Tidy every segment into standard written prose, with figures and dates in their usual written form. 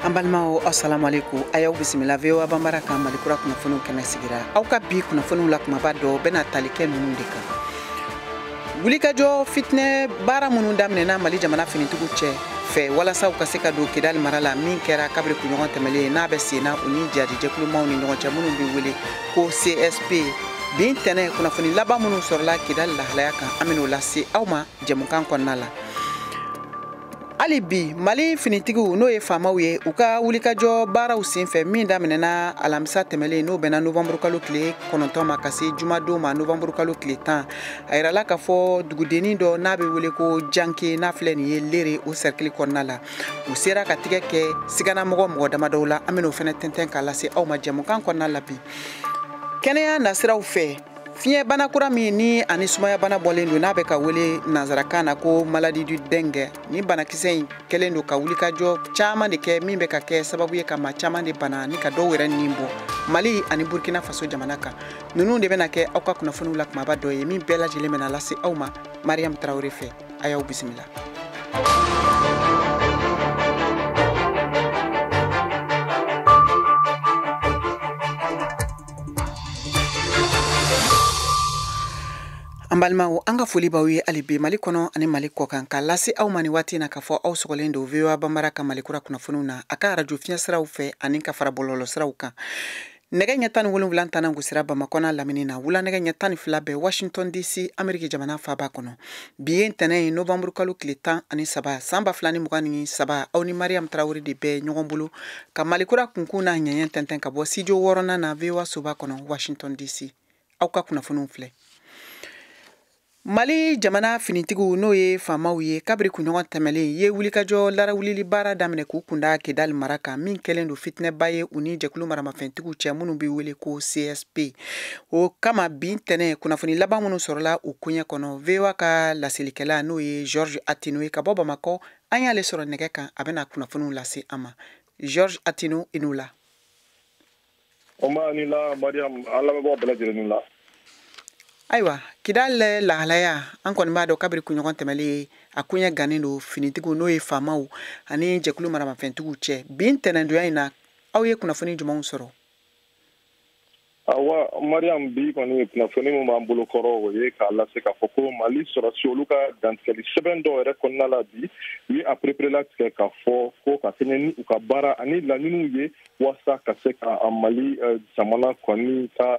Ambalmao assalamu alaikum ayaw bismillah vewa bambara kan malikura kunafunu kena sigira aw ka bi kunafunu la kuma ba do bena talike nunu de kan wulika jo fitne bara munu damne na mali jamana finitugu che fe wala saw ka se ka do kidal marala min kera kabri ku nyogon temele na be sina uni jadi jeklu mawni nyogon che munu bi wuli ko CSP bin tene kunafuni laba munu sorla kidal la halaya kan aminu lasi awma jemukan konnala Ali bi mali finitigu no ye famaw ye u ka wulika jo baaraw senfɛ min daminɛna alamisa tɛmɛlen n'o bɛnna novembre kalo tile 9 ma ka se jumadon ma novembre kalo tile 10 a yirala ka fɔ dugudennin dɔ n'a bɛ wele ko janke n'a filɛ nin ye lere o cercle kɔnɔna la u sera ka tigɛ kɛ siganamɔgɔ mɔgɔ damadɔw la an bɛn'o fɛnɛ tɛntɛn k'a lase aw ma jɛmukan kɔnɔna la bi kɛnɛya nasiraw fɛ fiɲɛ bana kura min ni ani sumaya bana bɔlen don n'a bɛ ka wele nanzarakan na ko maladie du dengue ni banakisɛ in kɛlen don ka wulikajɔ caman de kɛ min bɛ ka kɛ sababu ye ka maa caman de bana ni ka dɔw yɛrɛ nin bɔ Mali ani Burkina Faso jamana kan ninnu de bɛna kɛ aw ka kunnafoniw la kumaba dɔ ye min bɛɛ lajɛlen bɛna lase aw ma Mariam Traoré fɛ a y'aw bisimila. Ambalmao anga foli baw ye ali be Mali kono ani Mali kokan ka lase aw mani wati na ka fɔ aw sogolen do VOA bambara ka Mali kura kunnafoniw na aka radio fiɲɛ siraw fɛ ani ka fara bɔlɔlɔ siraw kan nɛgɛ ɲɛ 17 tanangu sira Bamakɔ n'a lamini na wula nɛgɛ ɲɛ 12 bɛ Washington DC Ameriki jamana faaba kɔnɔ bi ye ntɛnɛ ye novembre kalo tile 13 san 2023 aw ni Mariam Traoré de bɛ ɲɔgɔn bolo ka Mali kura kunkun na ɲɛɲɛ tɛntɛn ka bɔ studio 6 na VOA soba kɔnɔ Washington DC aw ka kunnafoniw filɛ Mali jamana finitigu n'o ye famaw ye kabri kunɲɔgɔn tɛmɛlen ye wulikajɔ larawulili baara daminɛ k'u kunda Kidal mara kan min kɛlen don fitinɛba ye u ni jɛkulu maramafɛntigiw cɛ minnu bɛ wele ko CSP o kama bin tɛnɛ kunnafoni laban minnu sɔrɔla u kuɲɛ kɔnɔ VOA ka laselilikɛla n'o ye Georges Atino ye ka bɔ Bamakɔ an y'ale sɔrɔ nɛgɛ kan a bɛna kunnafoniw lase an ma Georges Atino i n'u la. O ma ni la Mariam ala bɛ bɔ bɛɛ lajɛlen la. Ayiwa Kidal lahalaya an kɔni b'a dɔn kabiri kunɲɔgɔn tɛmɛlen a kuɲɛ gannen don finitigiw n'o ye faamaw ani jɛkulu maramafɛntigiw cɛ bin tɛnɛndonya in na aw ye kunnafoni jumɛnw sɔrɔ? Awa Mariam bi kɔni kunnafoni min b'an bolo kɔrɔ o ye k'a lase k'a fɔ ko Mali sɔrɔsi olu ka dantigɛli sɛbɛn dɔw yɛrɛ kɔnɔna la bi u ye aperepere tigɛ k'a fɔ ko ka kɛɲɛ ni u ka baara ani laɲiniw ye walasa ka se ka Mali jamana kɔni ka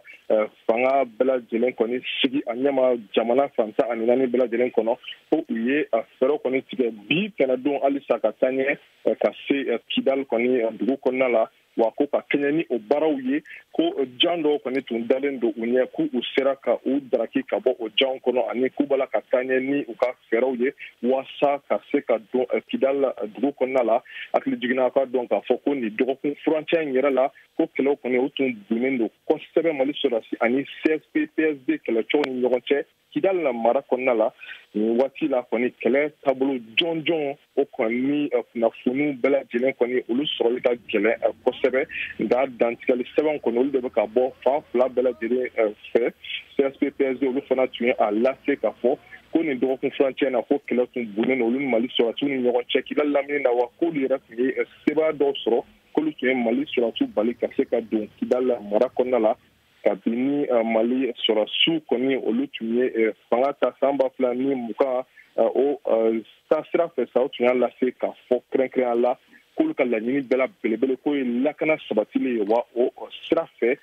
fanga bɛɛ lajɛlen kɔni sigi a ɲɛma jamana fantan ani naani bɛɛ lajɛlen kɔnɔ ko u ye fɛɛrɛw kɔni tigɛ bi tɛnɛdon halisa ka taa ɲɛ ka se Kidal kɔni dugu kɔnɔna la wa ko ka kɛɲɛ ni o baaraw ye ko jan dɔw kɔni tun dalen don u ɲɛ k'u sera ka u daraki ka bɔ o janw kɔnɔ ani k'u bala ka taa ɲɛ ni u ka fɛɛrɛw ye walasa ka se ka don Kidal dugu kɔnɔna la hakili jiginna ka dɔn k'a fɔ ko nin dɔgɔkun furancɛ in yɛrɛ la ko kɛlɛw kɔni u tun bunnen don kosɛbɛ Mali sɔrɔsi ani CSP PSD kɛlɛcɛw ni ɲɔgɔn cɛ Kidal la mara kɔnɔna la nin waati la kɔni kɛlɛ taabolo jɔnjɔn o kɔni kunnafoniw bɛɛ lajɛlen kɔni olu sɔrɔli ka gɛlɛn kosɛbɛ nka dantigɛli sɛbɛn kɔni olu de bɛ ka bɔ fan fila bɛɛ lajɛlen fɛ CSP PSD olu fana tun ye a lase ka fɔ ko nin dɔgɔkun furancɛ na ko kɛlɛ tun bunnen olu ni Mali sɔrɔsiw ni ɲɔgɔn cɛ Kidal lamini na wa k'olu yɛrɛ tun ye sebaya dɔw sɔrɔ k'olu tun ye Mali sɔrɔsiw bali ka se ka don Kidal mara kɔnɔna la kabini Mali sɔrɔsiw kɔni olu tun ye fanga ta san 2020 o taasira fɛ sa o tun y'a lase k'a fɔ kɛrɛnkɛrɛnya la k'olu ka laɲini bɛɛ la belebele k'o ye lakana sabatilen ye wa o sira fɛ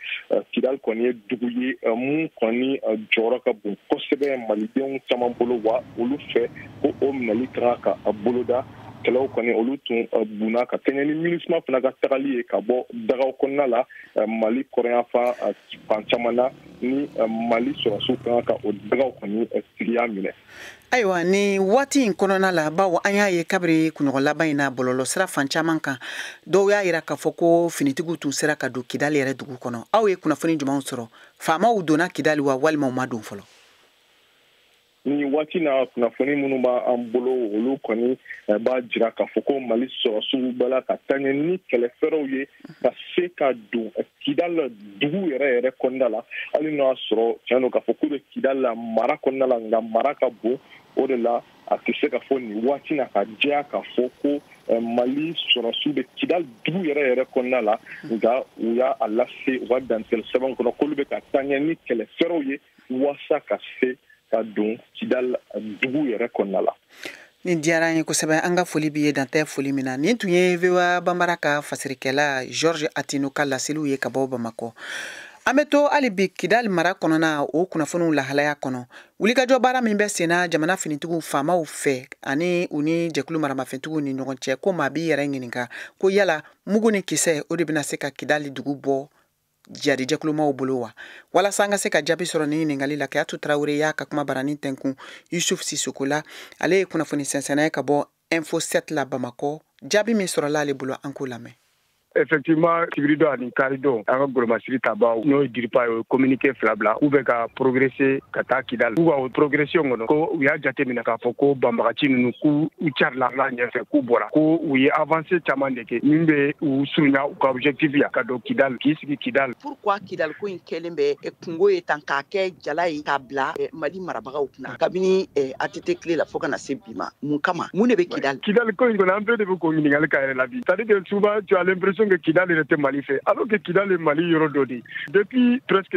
Kidal kɔni ye dugu ye mun kɔni jɔyɔrɔ ka bon kosɛbɛ malidenw caman bolo wa olu fɛ ko o minɛli kan ka boloda kɛlɛw kɔni olu tun bunna ka kɛɲɛ ni MINUSMA fana ka tagali ye ka bɔ dagaw kɔnɔna la Mali kɔrɔnyanfan fan caman na ni Mali sɔrɔsiw kan ka o dagaw kɔni sigiya minɛ. Ayiwa ni waati in kɔnɔna la bawo an y'a ye kabiri kunɲɔgɔn laban in na bɔlɔlɔ sira fan caman kan dɔw y'a yira k'a fɔ ko finitigiw tun sera ka don Kidal yɛrɛ dugu kɔnɔ aw ye kunnafoni jumɛnw sɔrɔ faamaw donna Kidal wa walima u ma don fɔlɔ? ni waati na kunnafoni minnu b'an bolo olu kɔni b'a jira k'a fɔ ko Mali sɔrɔsiw bala ka taa ɲɛ ni kɛlɛfɛrɛw ye ka se ka don Kidal dugu yɛrɛ kɔnɔna la hali n'o y'a sɔrɔ tiɲɛ don k'a fɔ k'u bɛ Kidal la mara kɔnɔna la nka mara ka bon o de la a tɛ se ka fɔ nin waati na ka diya k'a fɔ ko Mali sɔrɔsiw bɛ Kidal dugu yɛrɛ kɔnɔna la nka u y'a lase u ka dantigɛli sɛbɛn kɔnɔ k'olu bɛ ka taa ɲɛ ni kɛlɛfɛrɛw ye waasa ka se ka don Kidal dugu yɛrɛ kɔnɔna la. Nin diyara an ye kosɛbɛ an ka foli b'i ye dantɛ foli min na nin tun ye VOA Bambara ka fasirikɛla George Atino ka laseliw ye ka bɔ Bamakɔ. An bɛ to hali bi Kidal mara kɔnɔna o kunnafoniw lahalaya kɔnɔ wulikajɔ baara min bɛ senna jamana finitigiw faamaw fɛ ani u ni jɛkulu maramafɛntigiw ni ɲɔgɔn cɛ ko maa b'i yɛrɛ ɲininka ko yala mugu ni kisɛ o de bɛna se ka Kidal dugu bɔ jadi jɛkulumaw bolo wa walasa an ka se ka jaabi sɔrɔ ni ɲininkali la Kayatu Tarawele y'a ka kuma barani tɛnkun Yusuf Sisoko la ale ye kunnafoni sɛnsɛnna ka bɔ Info 7 la Bamakɔ jaabi min sɔrɔla ale bolo an k'o lamɛn. Effectivement, Kibirido ani Karido, an ka golomasiri tabaw n'o ye diripa ye communiqué fila bila u bɛ ka progresser ka taa Kidal u ka o progression kɔnɔ ko u y'a jateminɛ k'a fɔ ko banbagaci ninnu k'u carila la ɲɛfɛ k'u bɔra ko u ye avancé caman de kɛ min bɛ u surunya u ka objectif ya ka don Kidal k'i sigi Kidal. Pourquoi Kidal ko in kɛlen bɛ kungo ye tan k'a kɛ jala ye k'a bila Mali marabagaw kunna kabini ATT tile la fo ka na se bi ma mun kama mun de bɛ Kidal. Kidal ko in kɔnɔ an bɛɛ de bɛ k'o ɲininkali k'a yɛrɛ la bi c'est-à-dire que souvent tu as l'impression que Kidal était Mali fait alors que Kidal est Mali yɔrɔ dɔ de depuis presque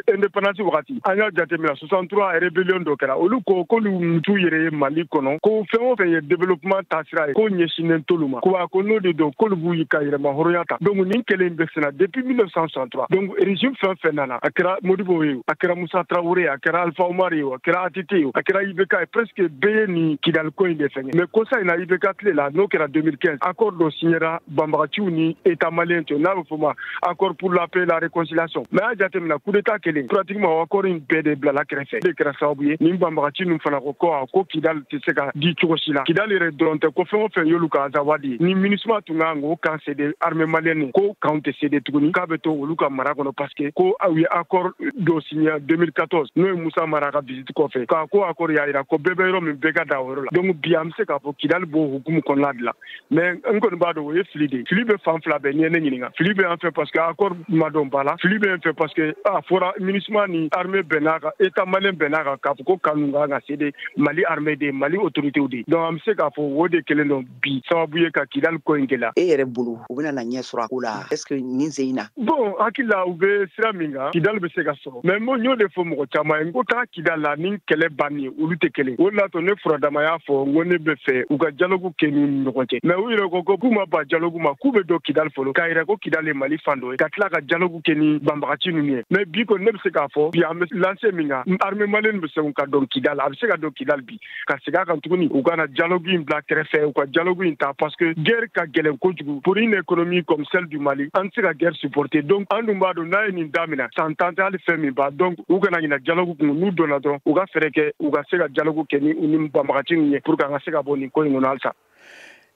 indépendance wagati an y'a jateminɛ 63 rébellion dɔ kɛra olu ko k'olu t'u yɛrɛ ye Mali kɔnɔ ko fɛn o fɛn ye développement taasira ye ko ɲɛsinnen t'olu ma ko n'o de don k'olu b'u ka yɛrɛma hɔrɔnya ta donc nin kɛlen bɛ senna depuis 1963 donc régime fɛn fɛn nana a kɛra Modibo ye a kɛra Musa Traoré ye a kɛra Alpha Oumar ye a kɛra ATT ye a kɛra IBK ye presque bɛɛ ye nin Kidal ko in de fɛngɛ mais kosa in na IBK tile la n'o kɛra 2015 accord dɔ signera banbagaciw ni état malien n'a bɛ fɔ ma accord pour la paix et la réconciliation mais a jateminɛ coup d'état kelen pratiquement accord in bɛɛ de bilala kɛrɛfɛ de kɛra sababu ye nin banbagaci ninnu fana ko Kidal tɛ se ka di cogo si la Kidal yɛrɛ dɔrɔn tɛ ko fɛn o fɛn y'olu ka azawadi ni MINUSMA tun kan k'o kan cédé armée malienne ko kan tɛ cédé tuguni k'a bɛ to olu ka mara kɔnɔ parce que ko u ye accord dɔ signé 2014 n'o ye Musa Mara ka visite kɔfɛ k'a ko accord y'a jira ko bɛɛ bɛ yɔrɔ min bɛɛ ka da o yɔrɔ la donc bi an bɛ se k'a fɔ Kidal b'o hukumu kɔnɔna de la mais n kɔni b'a dɔn o ye fili de fili bɛ fan fila bɛɛ n'i ye ne ɲininka fili bɛ an fɛ parce que accord ma dɔn ba la fili bɛ an fɛ parce que a fɔra MINUSMA ni armée bɛn'a kan état malien bɛn'a kan k'a fɔ ko kanu kan ka cédé Mali armée de Mali autorités de donc an bɛ se k'a fɔ o de kelen don bi sababu ye ka Kidal ko in gɛlɛya. E yɛrɛ bolo u bɛna na ɲɛ sɔrɔ a ko la est-ce que nin sen in na. bon hakili la u bɛ sira min kan Kidal bɛ se ka sɔrɔ mais n y'o de fɔ mɔgɔ caman ye n ko taa Kidal la ni kɛlɛ bannen olu tɛ kelen o de la to ne furadama y'a fɔ n ko ne bɛ fɛ u ka dialogue kɛ ni ɲɔgɔn cɛ mais u yɛrɛ ko k'u ma ban dialogue ma k'u bɛ don Kidal fɔlɔ k'a yira ko Kidal ye Mali fan dɔ ye ka tila ka dialogue kɛ ni banbagaci ninnu ye mais bi kɔni ne bɛ se k'a fɔ bi an bɛ lancer min kan armée malienne bɛ se ka don Kidal a bɛ se ka don Kidal bi ka segin a kan tuguni u kana dialogue in bila kɛrɛfɛ u ka dialogue in ta parce que guerre ka gɛlɛn kojugu pour une économie comme celle du Mali an tɛ se ka guerre supporter donc an dun b'a dɔn n'a ye nin daminɛ san tan tɛ hali fɛn min b'a donc u kana ɲinɛ dialogue kun n'u donna dɔrɔn u ka fɛɛrɛ kɛ u ka se ka dialogue kɛ ni banbagaci ninnu ye pour que an ka se ka bɔ nin ko in kɔnɔ halisa.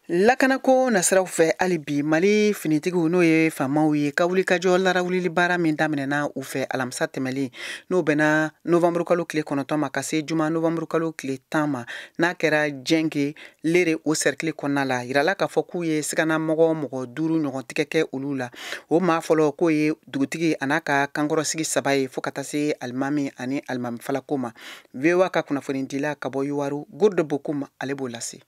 Lakanako nasiraw fɛ hali bi Mali finitigiw n'o ye faamaw ye ka wulikajɔ larawulili baara min daminɛna u fɛ alamisa tɛmɛlen n'o bɛnna novembre kalo tile 9 ma ka se juma novembre kalo tile 10 ma n'a kɛra jɛnge lere o cercle kɔnɔna la yirala k'a fɔ k'u ye sigana mɔgɔ 5 ɲɔgɔn tigɛ kɛ olu la o maa fɔlɔ k'o ye dugutigi a n'a ka kankɔrɔsigi 3 ye fo ka taa se alimami ani alimami falako ma VOA ka kunnafoni dila ka bɔ Yuwaru Gordo Bokum ale b'o lase.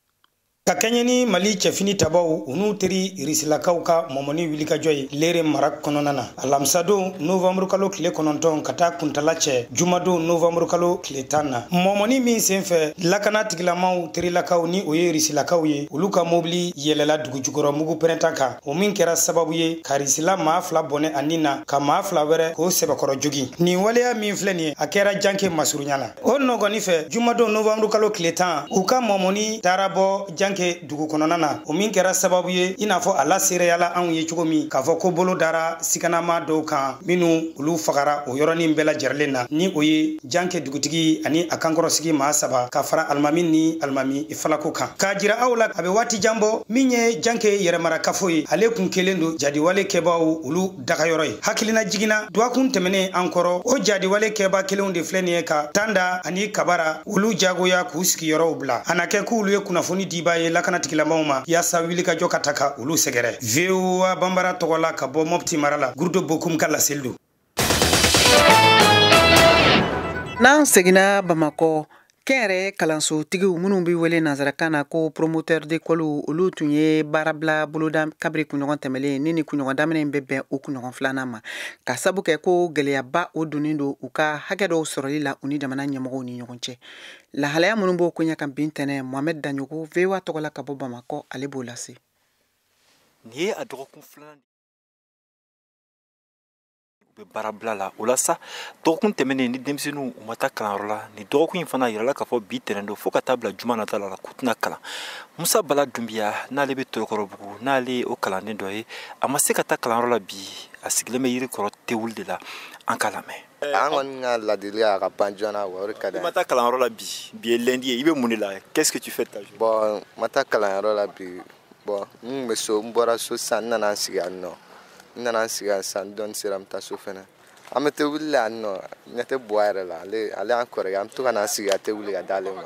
Ka kɛɲɛ ni Mali cɛfini tabaw u n'u teri risilakaw ka mɔmɔni wulikajɔ ye lere mara kɔnɔna na alamsadon novembre kalo tile 9 ka taa kuntala cɛ jumadon novembre kalo tile 10 na mɔmɔni min senfɛ lakana tigilamaw terilakaw ni o ye risilakaw ye olu ka mobili yɛlɛla dugujukɔrɔ mugu pɛrɛntan kan o min kɛra sababu ye ka risila maa 2 bɔnɛ ani na ka maa 2 wɛrɛ k'o sɛbɛkɔrɔ jogi nin waleya min filɛ nin ye a kɛra janke masurunya na o nɔgɔni fɛ jumadon novembre kalo tile 10 u ka mɔmɔni taara bɔ janke janke dugu kɔnɔna na o min kɛra sababu ye i n'a fɔ ala seereyala anw ye cogo min k'a fɔ ko bolo dara sikanama dɔw kan minnu olu fagara o yɔrɔnin bɛɛ lajɛrɛlen na ni o ye janke dugutigi ani a kankɔrɔsigi maa saba ka fara alimami ni alimami falako kan k'a jira aw la a bɛ waati jan bɔ min ye janke yɛrɛmarakafo ye ale kun kelen don jadiwale kɛbaw olu dagayɔrɔ ye hakilina jiginna duwakun tɛmɛnen an kɔrɔ o jadiwale kɛba kelenw de filɛ nin ye ka tanda ani kabara olu jagoya k'u sigiyɔrɔw bila a na kɛ k'olu ye kunnafoni diba ye lakanatigilamaaw ma yaasa wilikajɔ ka ta ka olu sɛgɛrɛ VOA Bambara tɔgɔ la ka bɔ Mopti mara la Gurudo Bokum ka laseli don. N'an seginna Bamakɔ kɛnɛrɛ kalansotigiw minnu bɛ wele nanzarakan na ko promoteur d'école olu tun ye baarabila boloda kabiri kunɲɔgɔn tɛmɛlen ni kunɲɔgɔn daminɛ bɛ bɛn o kunɲɔgɔn filanan ma ka sabu kɛ ko gɛlɛyaba o donnen don u ka hakɛ dɔw sɔrɔli la u ni jamana ɲɛmɔgɔw ni ɲɔgɔn cɛ lahalaya minnu b'o koɲɛ kan bin tɛnɛ Mohamed Danyogo VOA tɔgɔ la ka bɔ Bamakɔ ale b'o lase. Nin ye a dɔgɔkun filanan u bɛ baarabila la o la sa dɔgɔkun tɛmɛnen ni denmisɛnninw u ma taa kalanyɔrɔ la ni dɔgɔkun in fana yirala k'a fɔ bi tɛnɛn don fo ka taa bila juma nata la k'u tɛna kalan Musa Bala Dumbiya n'ale bɛ Torokɔrɔbugu n'ale ye o kalanden dɔ ye a ma se ka taa kalanyɔrɔ la bi a sigilen bɛ Yirikɔrɔ Tewuli de la an k'a lamɛn. An kɔni ka ladiliya a ka ban joona o de ka di. I ma taa kalanyɔrɔ la bi ye lundi ye i bɛ mun de la qu'est-ce que tu fais ta journée? Bon ma taa kalanyɔrɔ la bi bon n bɛ so n bɔra so sisan n nana n sigi yan nɔ n nana n sigi yan sisan dɔɔni sera n bɛ taa so fɛnɛ an bɛ Tewuli la yan nɔ ɲɛ tɛ bɔ a yɛrɛ la ale y'an kɔrɔkɛ an bɛ to ka n'an sigi ka Tewuli ka d'ale ma.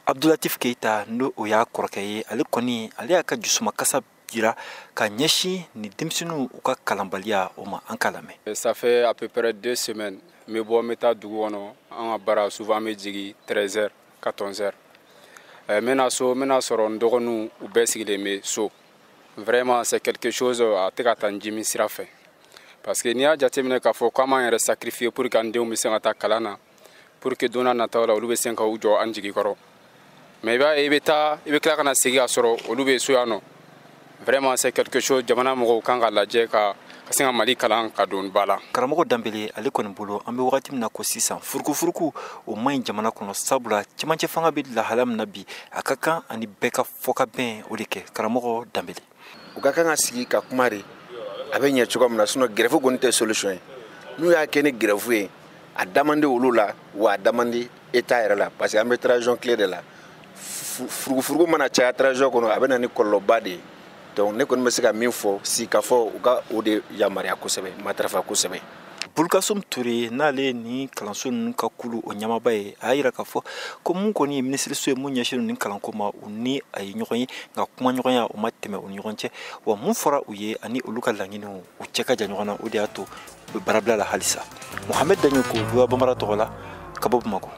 Abdulatif Keita n'o o y'a kɔrɔkɛ ye ale kɔni ale y'a ka jusumakasa jira ka ɲɛsin ni denmisɛnninw u ka kalanbaliya o ma an k'a lamɛn. Ça fait à peu près 2 semaines n bɛ bɔ n bɛ taa dugu kɔnɔ an ka baara souvent an bɛ jigin 13h 14h n bɛna so n bɛna sɔrɔ n dɔgɔninw u bɛɛ sigilen bɛ so vraiment c'est quelque chose a tɛ ka taa n jimi sira fɛ parce que n'i y'a jateminɛ k'a fɔ k'an b'an yɛrɛ sacrifier pour que an denw bɛ se ka taa kalan na pour que don n'a nataw la olu bɛ se ka u jɔ an jigi kɔrɔ mais i b'a ye i bɛ tila ka na segin ka sɔrɔ olu bɛ so yan nɔ vraiment c'est quelque chose jamana mɔgɔw kan ka lajɛ ka se ka Mali kalan ka don ba la. Karamɔgɔ Danbele ale kɔni bolo an bɛ wagati min na ko sisan furukufuruku o man ɲi jamana kɔnɔ sabula cɛmancɛ fanga bɛ lahala min na bi a ka kan ani bɛɛ ka fɔ ka bɛn o de kɛ Karamɔgɔ Danbele. U ka kan ka sigi ka kuma de a bɛ ɲɛ cogo min na sinon grève kɔni tɛ solution ye n'u y'a kɛ ni grève ye a damande olu la wa a damande État yɛrɛ la parce que an bɛ transition clé de la furukufuruku mana caya transition kɔnɔ a bɛ na ni kɔlɔlɔba de ye donc ne kɔni bɛ se ka min fɔ si ka fɔ u ka o de yamaruya kosɛbɛ matarafa kosɛbɛ. Bulkasum Ture n'ale ni kalanso ninnu ka kulu o ɲamaba ye a y'a yira k'a fɔ ko mun kɔni ye minisiriso ye mun ɲɛsinnen ni kalanko ma u ni a ye ɲɔgɔn ye nka kuma ɲɔgɔnya o ma tɛmɛ u ni ɲɔgɔn cɛ wa mun fɔra u ye ani olu ka laɲiniw u cɛ ka jan ɲɔgɔn na o de y'a to u bɛ baarabila la halisa. Mohamed Danyogo VOA Bambara tɔgɔ la ka bɔ Bamakɔ.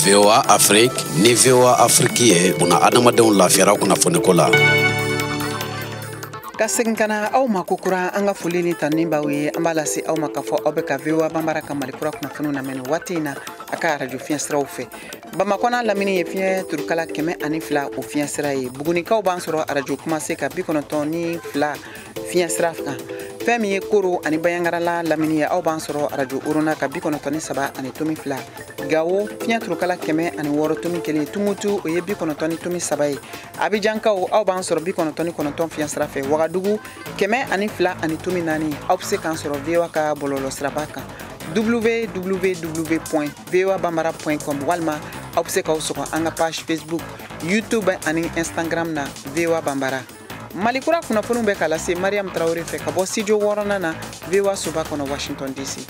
VOA Afrique ni VOA Afrique ye una adamadenw lafiyara kunnafoniko la. Ka segin kana aw ma kokura an ka foli ni tanni b'aw ye an b'a lase aw ma k'a fɔ aw bɛ ka VOA Bambara ka Malikura kunnafoniw lamɛn nin waati in na a ka radio fiɲɛ siraw fɛ. Bamakɔ n'a lamini ye fiɲɛ turukala 102 o fiɲɛ sira ye. Bugunikaw b'an sɔrɔ radio Kumase ka 92 fiɲɛ sira kan. Fɛn min ye Koro ani Bayangarala lamini ye aw b'an sɔrɔ radio Orona ka 93 ani tomi 2 Gawo fiɲɛ turukala 106.1 Tumutu o ye 93.3 Abidjankaw aw b'an sɔrɔ 99 fiɲɛ sira fɛ Wagadugu 102.4 aw bɛ se k'an sɔrɔ VOA ka bɔlɔlɔ siraba kan www.voabambara.com walima aw bɛ se k'aw sɔgɔ an ka page Facebook YouTube ani Instagram na VOA Bambara. Malikura kunnafoniw bɛ ka lase Mariam Traoré fɛ ka bɔ studio 6nan na VOA soba kɔnɔ Washington DC.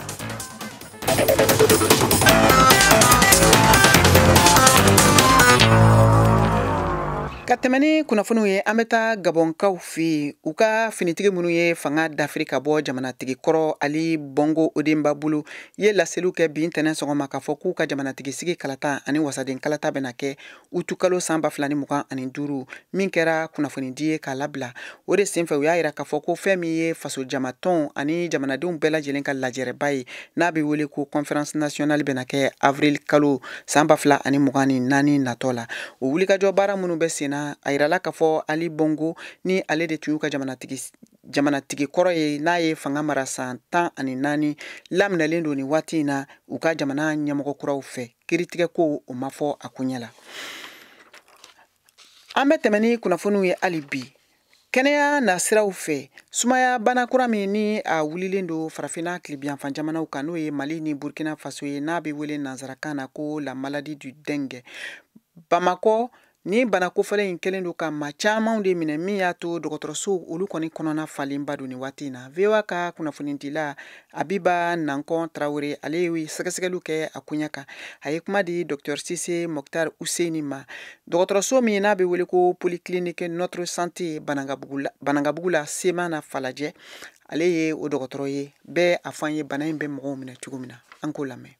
Ka tɛmɛni kunnafoniw ye an bɛ taa Gabonkaw fɛ u ka finitigi minnu ye fanga dafiri ka bɔ jamanatigi kɔrɔ Ali Bongo Odemba bolo ye laseliw kɛ bi ntɛnɛn sɔgɔma k'a fɔ k'u ka jamanatigi sigi kalata ani wasaden kalata bɛna kɛ utukalo san 2025 min kɛra kunnafonidi ye k'a labila o de senfɛ u y'a jira k'a fɔ ko fɛn min ye faso jamatɔn ani jamanadenw bɛɛ lajɛlen ka lajɛrɛba ye n'a bɛ wele ko conférence nationale bɛna kɛ avril kalo san 2024 natɔ la o wulikajɔ baara minnu bɛ senna a yirala k'a fɔ Ali Bongo ni ale de tun y'u ka jamanatigi kɔrɔ ye n'a ye fanga mara san 14 laminɛlen don ni waati in na u ka jamana ɲɛmɔgɔ kuraw fɛ kiritigɛ ko o ma fɔ a kuɲɛ la. An bɛ tɛmɛ ni kunnafoniw ye hali bi kɛnɛya nasiraw fɛ sumaya bana kura min ni a wulilen don farafinna tilibiyanfan jamanaw kan n'o ye Mali ni Burkina Faso ye n'a bɛ wele nanzarakan na ko la maladie du dengue. Bamako ni bana kofɔlen in kelen don ka maa camanw de minɛ min y'a to dɔgɔtɔrɔso olu kɔni kɔnɔna falenba don ni waati in na. VOA ka kunnafonidila Abiba Nankon Traoré ale ye sɛgɛsɛgɛliw kɛ a kuɲɛ kan. A ye kuma di Dr Sise Mokhtar Ousseini ma. Dɔgɔtɔrɔso min n'a bɛ wele ko Polyclinique Notre Santé Banangabugu la Sema na Falajɛ ale ye o dɔgɔtɔrɔ ye bɛɛ a fɔ an ye bana in bɛ mɔgɔw minɛ cogo min na an k'o lamɛn.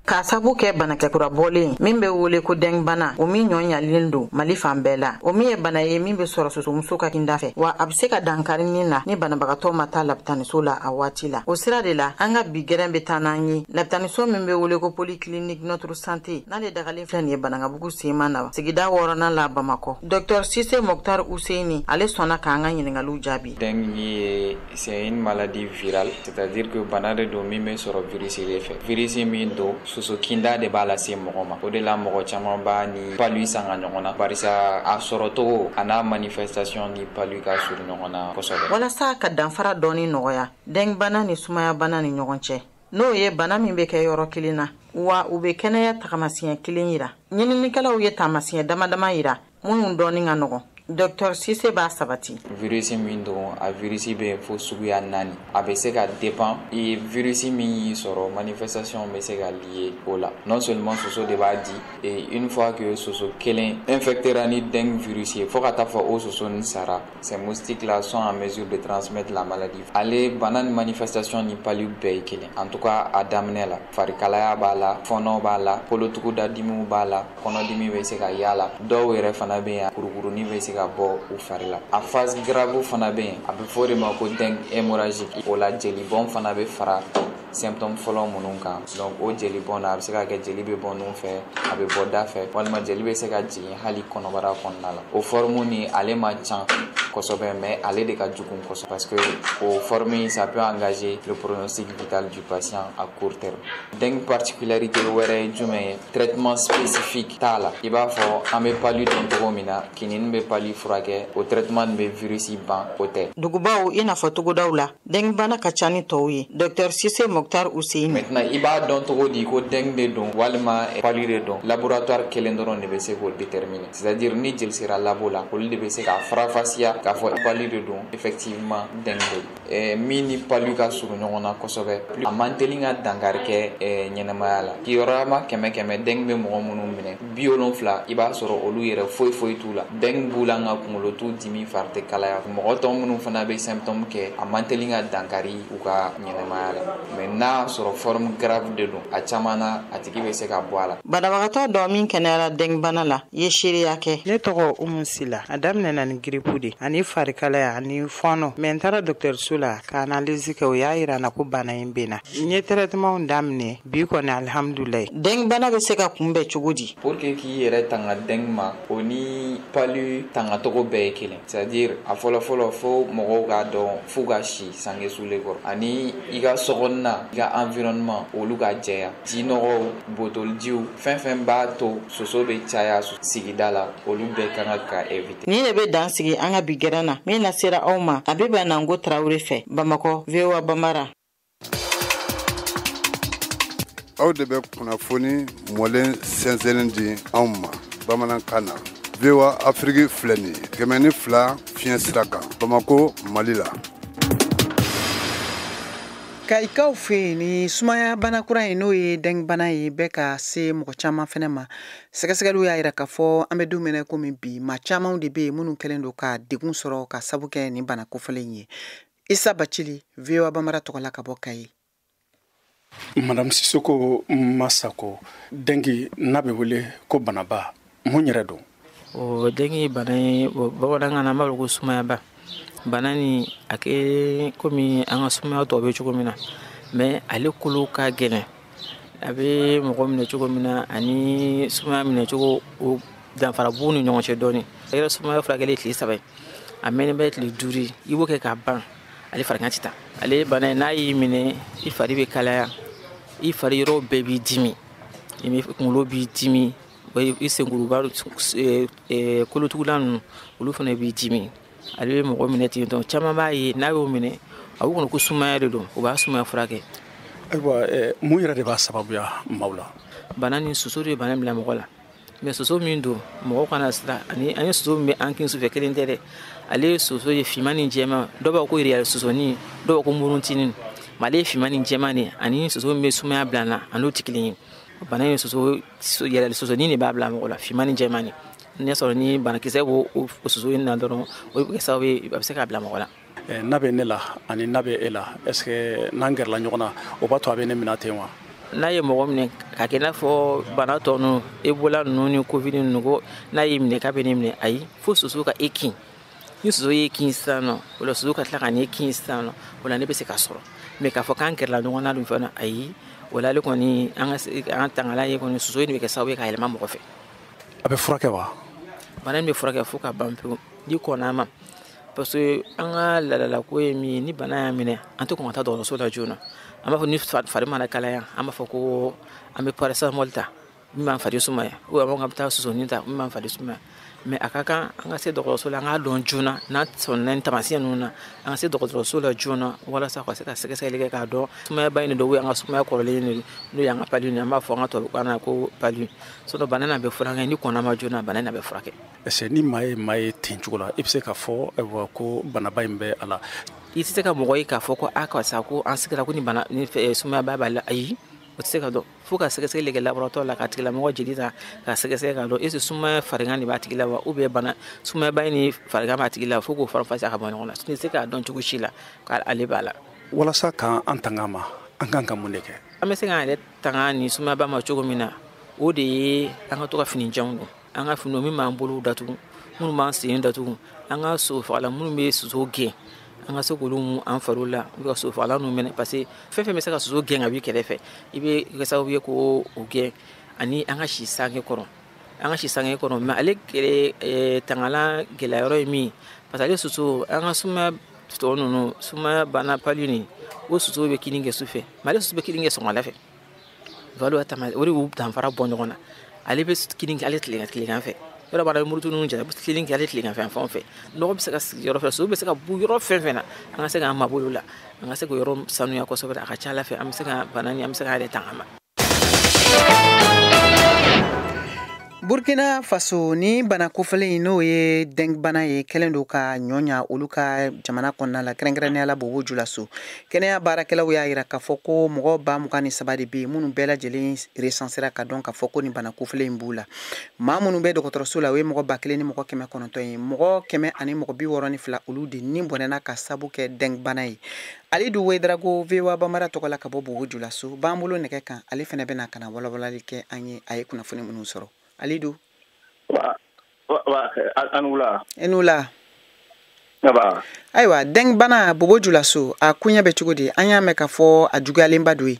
Ka sabu kɛ banakɛkura bɔlen min bɛ wele ko dengbana o min ɲɔɲalen don Mali fan bɛɛ la o min ye bana ye min bɛ sɔrɔ sosomuso ka kinda fɛ wa a bɛ se ka dankari min na ni banabagatɔ ma taa lapitaniso la a waati la o sira de la an ka bi gɛrɛn bɛ taa n'an ye lapitaniso min bɛ wele ko Polyclinique Notre Santé n'ale dagalen filɛ nin ye Banangabugu Sema na sigida 6nan la Bamakɔ. Dr Sise Mokhtar Ousseini ale sɔnna k'an ka ɲininkaliw jaabi. Dengue c'est une maladie virale, c'est-à-dire que bana de don min bɛ sɔrɔ virus de fɛ virus min don soso kinda de b'a lase mɔgɔ ma o de la mɔgɔ caman b'a ni palu sanga ɲɔgɔn na barisa a sɔrɔ togo a n'a manifestation ni palu ka surun ɲɔgɔn na kosɛbɛ. Walasa ka danfara dɔɔni nɔgɔya dengbana ni sumaya bana ni ɲɔgɔn cɛ n'o ye bana min bɛ kɛ yɔrɔ kelen na wa u bɛ kɛnɛya tagamasiyɛn kelen yira ɲininikɛlaw ye taamasiyɛn damadama yira minnu dɔɔni ka nɔgɔn. Dr Sise b'a sabati. Virus min don a virus bɛ fo suguya 4 a bɛ se ka dépend virus min y'i sɔrɔ manifestation bɛ se ka lié o la non seulement soso de b'a di et une fois que soso kelen infectera ni dengue virus ye fo ka taa fɔ o soso ni sara ces moustiques là sont en mesure de transmettre la maladie. Ale bana ni manifestation ni palu bɛɛ ye kelen en tout cas a daminɛ la farikalaya b'a la fɔnɔ b'a la kolotuguda dimiw b'a la kɔnɔdimi bɛ se ka y'a la dɔw yɛrɛ fana bɛ yen kurukurunin bɛ se ka bɔ u fari la a phase grave fana bɛ yen a bɛ fɔ de ma ko dengue hémorragique o la jelibɔn fana bɛ fara symptômes fɔlɔ minnu kan donc o jelibɔn na a bɛ se ka kɛ jeli bɛ bɔ nun fɛ a bɛ bɔ da fɛ walima jeli bɛ se ka jigin hali kɔnɔbara kɔnɔna la o forme ni ale ma ca kosɛbɛ mais ale de ka jugu kosɛbɛ parce que o forme ça peut engager le pronostic vital du patient à court terme. Dengue particularité wɛrɛ ye jumɛn ye traitement spécifique t'a la i b'a fɔ an bɛ palu dɔn cogo min na kinini bɛ palu furakɛ o traitement nin bɛ virusi ban o tɛ. Dugubaw i n'a fɔ togodaw la dengue bana ka ca ni tɔw ye Dr Sise Mokhtar Ousseini. Maintenant i b'a dɔn cogo di ko dengue de don walima palu de don laboratoire kelen dɔrɔn de bɛ se k'o déterminer c'est-à-dire ni jeli sera labo la olu de bɛ se k'a farafasiya k'a fɔ palu de don effectivement dengue de min ni palu ka surun ɲɔgɔn na kosɛbɛ a man teli ka dankari kɛ ɲɛnɛmaya la kiyɔrɔma 100 dengue bɛ mɔgɔ minnu minɛ 70 i b'a sɔrɔ olu yɛrɛ foyi t'u la dengue b'u la nka kunkolo t'u dimi fari tɛ kalaya mɔgɔ tɔ minnu fana bɛ symptôme kɛ a man teli ka dankari u ka ɲɛnɛmaya la mais n'a sɔrɔ forme grave de don a caman na a tigi bɛ se ka bɔ a la. Banabagatɔ dɔ min kɛnɛyara dengue bana la ye seereya kɛ. Ne tɔgɔ Umu Sila a daminɛna ni grippe de ani farikalaya ani fɔnɔ mais n taara dɔgɔtɔrɔso la ka analyse kɛ o y'a yira na ko bana in bɛ na n ye traitement daminɛ bi kɔni alhamdulilayi. Dengue bana bɛ se ka kunbɛn cogo di? Pour que k'i yɛrɛ tanga dengue ma o ni palu tangacogo bɛɛ ye kelen c'est-à-dire a fɔlɔfɔlɔ fo mɔgɔw k'a dɔn f'u ka si sange sulen kɔrɔ ani i ka sokɔnɔna na i ka environnement olu ka jɛya jinɔgɔw botolijiw fɛn fɛn b'a to soso be caya sigida la olu bɛɛ kan ka éviter. Ni ne be dan sigi an ka bi gɛrɛn na min lasera aw ma Abiba Nango Traoré fɛ Bamakɔ VOA Bambara. Aw de bɛ kunnafoni mɔlen sɛnsɛnlen di anw ma bamanankan na. VOA Afrique filɛ nin ye 102 fiɲɛ sira kan Bamako Mali la. Ka ikaw fe ni sumaya bana kura ye n'o ye deng bana ye bɛɛ ka se mɔgɔ caman fɛnɛ ma sɛgɛsɛgɛliw y'a yira k'a fɔ an bɛ don min na komi bi maa camanw de bɛ yen minnu kɛlen don ka degun sɔrɔ ka sabu kɛ nin bana kofɔlen ye. Isa Bacili VOA Bambara tɔgɔla ka bɔ Kayi. Madame Sissoko Masako dengi n'a bɛ wele ko banaba mun yɛrɛ don? O dengi bana ye bamanankan na an b'a fɔ ko sumayaba. Bana ni a kɛ komi an ka sumaya tɔw bɛ cogo min na mais ale kolo ka gɛlɛn a bɛ mɔgɔ minɛ cogo min na ani sumaya minɛ cogo o danfara b'u ni ɲɔgɔn cɛ dɔɔnin. A yɛrɛ sumaya furakɛli tile 3 a mɛnnen bɛ tile 5 i b'o kɛ k'a ban ale farigan tɛ taa. Ale bana n'a y'i minɛ i fari bɛ kalaya i fari yɔrɔ bɛɛ b'i dimi i kunkolo b'i dimi i senkuruba kolotugulan ninnu olu fana b'i dimi. Ale bɛ mɔgɔ minɛ ten tɔ caman b'a ye n'a y'o minɛ a b'u kɔnɔ ko sumaya de don u b'a sumaya furakɛ. Ayiwa mun yɛrɛ de b'a sababuya maaw la? Bana ni soso de ye bana bila mɔgɔ la mais soso min don mɔgɔ kana sira ani an ye soso min bɛ an kin sufɛ kelen tɛ dɛ ale ye soso ye finman ni jɛman dɔw b'a ko yɛrɛ sosoni dɔw b'a ko muruntinin mais ale ye finman ni jɛman de ani soso min bɛ sumaya bila na a n'o tɛ kelen ye. Bana ye soso yɛrɛ sosoni de b'a bila mɔgɔ la finman ni jɛman de. Ne sɔrɔ ni banakisɛ b'o soso in na dɔrɔn o bɛ kɛ sababu ye a bɛ se k'a bila mɔgɔ la. N'a bɛ ne la ani n'a bɛ e la est ce que n'an gɛrɛla ɲɔgɔn na o b'a to a bɛ ne minɛ ten wa? N'a ye mɔgɔ minɛ k'a kɛ i n'a fɔ bana tɔ ninnu Ebola ninnu ni Covid ninnu ko n'a y'i minɛ k'a bɛ ne minɛ ayi fo soso ka e kin ni soso y'e kin sisan nɔ o la soso ka tila ka n'e kin sisan nɔ o la ne bɛ se ka sɔrɔ mais k'a fɔ k'an gɛrɛla ɲɔgɔn na dun fana ayi o la ale kɔni an tangala ye kɔni soso in de bɛ kɛ sababu ye ka yɛlɛma mɔgɔ fɛ. A bɛ furakɛ wa? Bana in bɛ furakɛ fo ka ban pewu n'i kɔnna a ma parce que an ka ladalako ye min ye ni bana y'a minɛ an tɛ kɔn ka taa dɔgɔtɔrɔso la joona an b'a fɔ ni fari mana kalaya an b'a fɔ ko an bɛ paracetamol ta min b'an fari sumaya ou bien an bɛ taa sosonin ta min b'an fari sumaya mais a ka kan an ka se dɔgɔtɔrɔso la an k'a dɔn joona n'an sɔnna ni taamasiyɛn ninnu na an ka se dɔgɔtɔrɔso la joona walasa ka se ka sɛgɛsɛgɛli kɛ k'a dɔn sumayaba in de don ou an ka sumaya kɔrɔlen de don n'o y'an ka palu an b'a fɔ an ka tubabukan na ko palu sinon bana in bɛ furakɛ ni kɔnna ma joona bana in bɛ furakɛ. Est-ce que ni maa ye ten cogo la i bɛ se k'a fɔ ko banaba in bɛ a la? I tɛ se ka mɔgɔ ye k'a fɔ ko a karisa ko an sigira ko ni bana ni sumayaba b'a la ayi o tɛ se ka dɔn fo ka sɛgɛsɛgɛli kɛ laboratoire la ka tigilamɔgɔ jeli ta ka sɛgɛsɛgɛ k'a dɔn est ce que sumaya farigan de b'a tigi la wa ou bien bana sumayaba in ni farigan b'a tigi la fo k'o faranfasiya ka bɔ ɲɔgɔn na sinon i tɛ se k'a dɔn cogo si la k'ale b'a la. Walasa k'an tanga ma an kan ka mun de kɛ? An bɛ se k'an yɛrɛ tanga ni sumayaba ma cogo min na o de ye an ka to ka fini jɛnw don an ka finiw min b'an bolo datugu minnu b'an sen datugu an ka sosofagalan minnu bɛ soso gɛn an ka se k'olu an fariw la u ka sosofagalan ninnu minɛ parce que fɛn fɛn bɛ se ka soso gɛn ka b'i kɛrɛfɛ i bɛ kɛ sababu ye k'o gɛn ani an ka si sange kɔrɔ mais ale tangalan gɛlɛyɔrɔ ye min parce que ale soso an ka sumaya tɔ ninnu sumaya bana palu nin o soso bɛ kini kɛ sufɛ mais ale soso bɛ kini kɛ sɔgɔmada fɛ o de y'u danfara bɔ ɲɔgɔn na ale bɛ kini kɛ ale tilegan fɛ yɔrɔ b'a la murutu ninnu jɛ kini kɛ ale tilegan fɛn fɛn fɛ nɔgɔ bɛ se ka sigi yɔrɔ fɛ soso bɛ se ka bu yɔrɔ fɛn fɛn na an ka se k'an mabɔ la an ka se k'o yɔrɔ sanuya kosɛbɛ a ka ca ala fɛ an bɛ se ka bana ni an bɛ se k'an yɛrɛ tanga ma. Burkina Faso ni bana kofɔlen n'o ye deng bana ye kɛlen don ka ɲɔɲa olu ka jamana kɔnɔna la kɛrɛnkɛrɛnnenya la Bobo Dioulasso kɛnɛya baarakɛlaw y'a yira k'a fɔ ko mɔgɔ 23 de bɛ yen minnu bɛɛ lajɛlen recensera ka dɔn k'a fɔ ko ni bana kofɔlen in b'u la maa minnu bɛ dɔgɔtɔrɔso la o ye mɔgɔ 1000 ni mɔgɔ 900 ye mɔgɔ 100 ani mɔgɔ 62 olu de ni bɔnɛna ka sabu kɛ deng bana ye. Alidu Wedrago VOA Bambara tɔgɔla ka bɔ Bobo Dioulasso b'an bolo nɛgɛ kan ale fɛnɛ bɛna kana walawalali kɛ an ye a ye kunnafoni minnu sɔrɔ. Alidu Enula ayiwa deng bana Bobo Dioulasso a kunya bɛ cogo di an y'a mɛn ka fɔ a juguyalenba do ye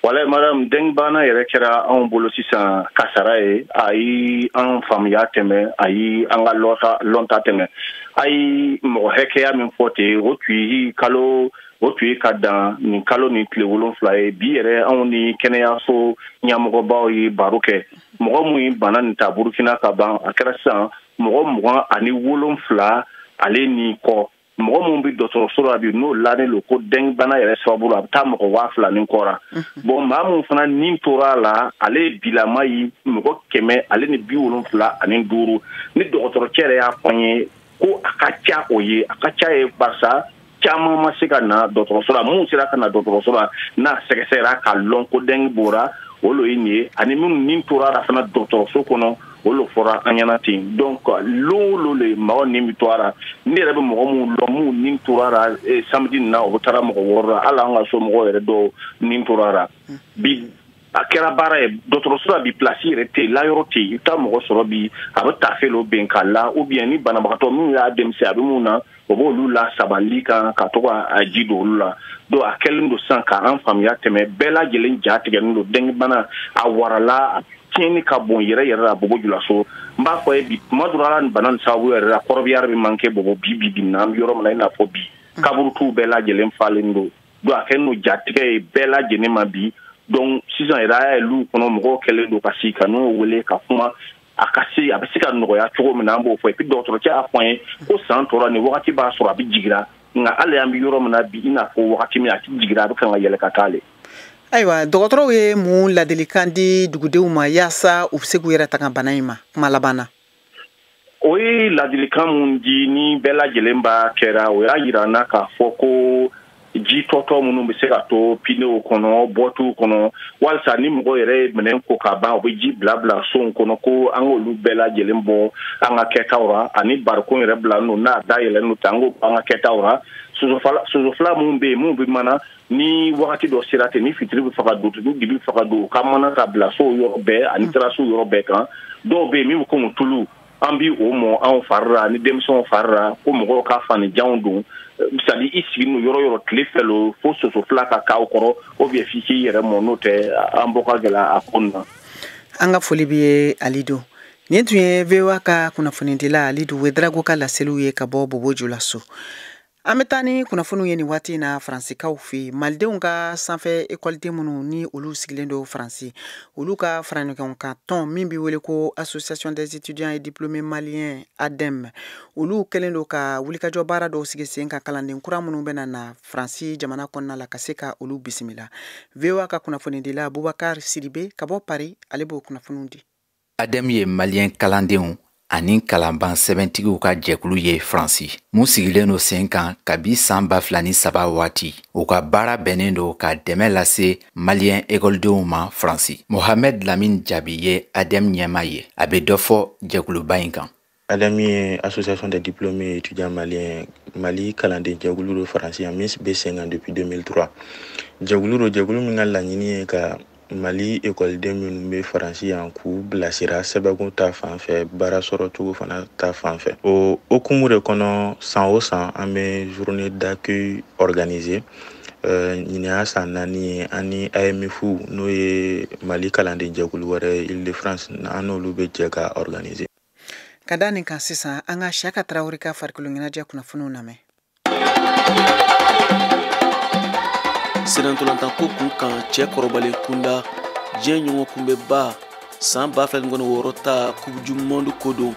wala madame deng bana yɛrɛ kɛra anw bolo sisan kasara ye ayi an faamuya tɛmɛ ayi an ka lɔnta tɛmɛ ayi mɔgɔ hakɛya min fɔ ten o tun kalo o tun ye ka dan nin kalo ni tile 7 ye bi yɛrɛ anw ni kɛnɛyaso ɲɛmɔgɔbaw ye baro kɛ mɔgɔ mun bana nin ta Burukina ka ban a kɛra sisan mɔgɔ 27 ale ni kɔ mɔgɔ mun bɛ dɔgɔtɔrɔso la bi n'o lanen lo ko dengue bana yɛrɛ sababu la a bɛ taa mɔgɔ 2000 ni kɔra bon maa mun fana nin tora la ale bilama yi mɔgɔ 100 ale ni 75 ni dɔgɔtɔrɔcɛ yɛrɛ y'a fɔ n ye ko a ka ca o ye a ka ca ye barisa caman ma se ka na dɔgɔtɔrɔso la mun sera ka na dɔgɔtɔrɔso la n'a sɛgɛsɛgɛra ka lɔn ko dengue bɔra o lo ye nin ye ani minnu nin tora la fana dɔgɔtɔrɔso kɔnɔ o lo fɔra an ɲɛna ten donc lo le mɔgɔ nin bɛ to a la ne yɛrɛ bɛ mɔgɔ mun lɔn mun nin tora la samedi na o taara mɔgɔ 6 la hali an ka so mɔgɔ yɛrɛ dɔw nin tora la bi a kɛra baara ye dɔgɔtɔrɔso la bi place yɛrɛ tɛ la yɔrɔ tɛ i taa mɔgɔ sɔrɔ bi a bɛ tafe lo ben k'a la ou bien ni banabagatɔ min y'a denmisɛn a bɛ mun na o b'olu la sabali kan ka to ka ji don olu la donc a kɛlen don sisan ka an faamuya tɛmɛ bɛɛ lajɛlen ja tigɛlen don dengue bana a warala tiɲɛni ka bon yɛrɛ la Bobojulaso n b'a fɔ ye bi tuma dɔ la nin bana nin sababu yɛrɛ la kɔrɔbiyara bɛ manqué Bobo bi na an bɛ yɔrɔ min na i n'a fɔ bi kaburutu bɛɛ lajɛlen falen don donc a kɛlen don jatigɛ ye bɛɛ lajɛlen ma bi donc sisan yɛrɛ a y'olu kɔnɔ mɔgɔw kɛlen don ka sigi ka n'o wele ka kuma a bɛ se ka nɔgɔya cogo min na an b'o fɔ et puis dɔgɔtɔrɔcɛ y'a fɔ an ye ko san tora nin wagati b'a sɔrɔ a bɛ jigira nka hali an bɛ yɔrɔ min na bi i n'a fɔ wagati min a tɛ jigira a bɛ kan ka yɛlɛ ka taale. Ayiwa dɔgɔtɔrɔw ye mun ladilikan di dugudenw ma yaasa u bɛ se k'u yɛrɛ tanga bana in ma kuma laban na. O ye ladilikan mun di ni bɛɛ lajɛlen b'a kɛra o y'a yira n na k'a fɔ ko ji tɔtɔ minnu bɛ se ka to pinew kɔnɔ bɔtuw kɔnɔ walisa ni mɔgɔ yɛrɛ minɛn ko ka ban o bɛ ji bila sow kɔnɔ ko an k'olu bɛɛ lajɛlen bɔ an ka kɛtaw ra ani barikon yɛrɛ bila n'o n'a dayɛlɛn n'o tɛ an k'o an ka kɛtaw ra sosofila minnu bɛ yen minnu bɛ mana ni wagati dɔ sera ten ni fitiri bɛ fɛ ka don ni dibi bɛ fɛ ka don u ka mana ka bila sow yɔrɔ bɛɛ ani terasiw yɔrɔ bɛɛ kan dɔw bɛ yen min bɛ komi tulu an bɛ o mɔ anw fari la ni denmisɛnw fari la ko mɔgɔw ka fanijanw don c'est-à-dire i sigi n'o yɔrɔ yɔrɔ tile fɛ lo fo sosofila ka k'aw kɔrɔ ou bien f'i k'i yɛrɛ mɔ n'o tɛ an bɔ ka gɛlɛ a ko nin na. An ka foli b'i ye Alidu. Nin tun ye VOA ka kunnafonidila Alidu Wedrago ka laseliw ye ka bɔ Bobojulaso. An bɛ taa ni kunnafoniw ye nin waati in na Faransikaw fɛ yen malidenw ka sanfɛ ekɔliden minnu ni olu sigilen don Faransi olu ka faraɲɔgɔn kan tɔn min bɛ wele ko Association des étudiants et diplômés maliens ADEM olu kɛlen don ka wulikajɔ baara dɔw sigi sen ka kalanden kura minnu bɛna na Faransi jamana kɔnɔna la ka se ka olu bisimila. VOA ka kunnafonidila Bubakar Sidibe ka bɔ Paris ale b'o kunnafoniw di. ADEM ye malien kalandenw ani kalanban sɛbɛntigiw ka jɛkulu ye Faransi. Mun sigilen no sen kan kabi san 2003 waati. U ka baara bɛnnen do ka dɛmɛ lase malien ekɔlidenw ma Faransi. Mohamed Lamine Jabi ye ADEM ɲɛma ye. A bɛ dɔ fɔ jɛkuluba in kan. ADEM ye Association des diplômés étudiants maliens Mali kalanden jɛkulu do Faransi min bɛ sen kan depuis 2003. Jɛkulu min ka laɲini ye ka Mali ekɔliden minnu bɛ Faransi yan k'u bilasira sɛbɛnko ta fanfɛ baara sɔrɔ cogo fana ta fanfɛ. O hukumu de kɔnɔ san o san an bɛ journée d'accueil organiser ɲinɛ y'a san 4 ye ani AMF n'o ye Mali kalanden jɛkulu wɛrɛ Île-de-France an n'olu bɛ jɛ ka organiser. Ka da nin kan sisan an ka Siyaka Tarawele ka farikolo ɲɛnajɛ kunnafoniw lamɛn. Senantolantan ko kun kan cɛ kɔrɔbalen kunda diɲɛ ɲɔgɔn kunbɛba san 2006 ta Coupe du Monde ko don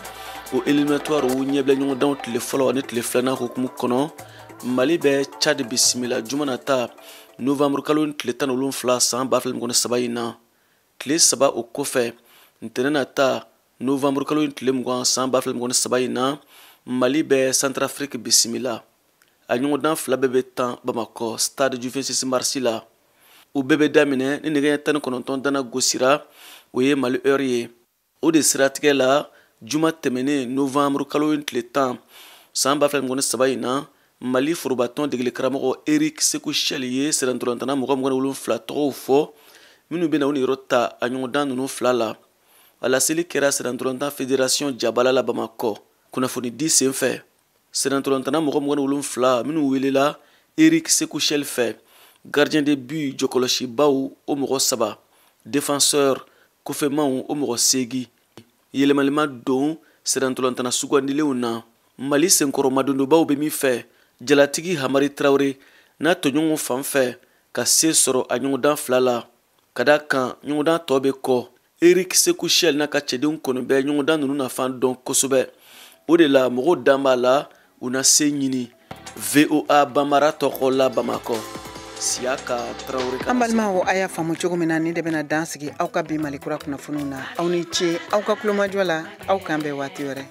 o éliminatoire u ɲɛbila ɲɔgɔndanw tile fɔlɔ ani tile filanan hukumu kɔnɔ Mali bɛ Tchad bisimila juma nata novembre kalo tile 17 san 2003 in na tile 3 o kɔfɛ ntɛnɛn nata novembre kalo tile 20 san 2003 in na Mali bɛ Centrafrique bisimila a ɲɔgɔndan fila bɛɛ bɛ tan Bamakɔ stade du 26 mars la u bɛɛ bɛ daminɛ ni nɛgɛ 19 dana gosira o ye Mali heure ye o de siratigɛ la juma tɛmɛnen novembre kalo tile 10 san 2003 in na Mali forobatɔn degeli karamɔgɔ Eric Sekou Chel ye sɛrɛntolantana 27 tɔgɔw fɔ minnu bɛna u niyɔrɔ ta a ɲɔgɔndan ninnu fila la a laseli kɛra sɛrɛntolantan fédération Jabala la Bamakɔ kunnafoni di sen fɛ sɛrɛntolantana 27 minnu welela Eric Sekou Chel fɛ gardien de but jɔkɔlɔsibaw o mɔgɔ 3 défenseur kofɛmanw o mɔgɔ 8 yɛlɛmalima don sɛrɛntolantana sugandilenw na Mali senkɔrɔ madondobaw bɛ min fɛ jalatigi Hamari Traoré n'a to ɲɔgɔn fan fɛ ka se sɔrɔ a ɲɔgɔndan 2 la ka da kan ɲɔgɔndan tɔ bɛ kɔ Eric Sekuchel n'a ka cɛdenw kɔni bɛ ɲɔgɔndan ninnu nafan dɔn kosɛbɛ o de la mɔgɔw dan b'a la u na se ɲini VOA Bambara tɔgɔ la Bamakɔ Siaka Traoré an balimaw a y'a faamu cogo min na ni de bɛna dan sigi aw ka bi Malikura kunnafoniw na aw ni ce aw ka kulomajɔ la aw kan bɛn waati wɛrɛ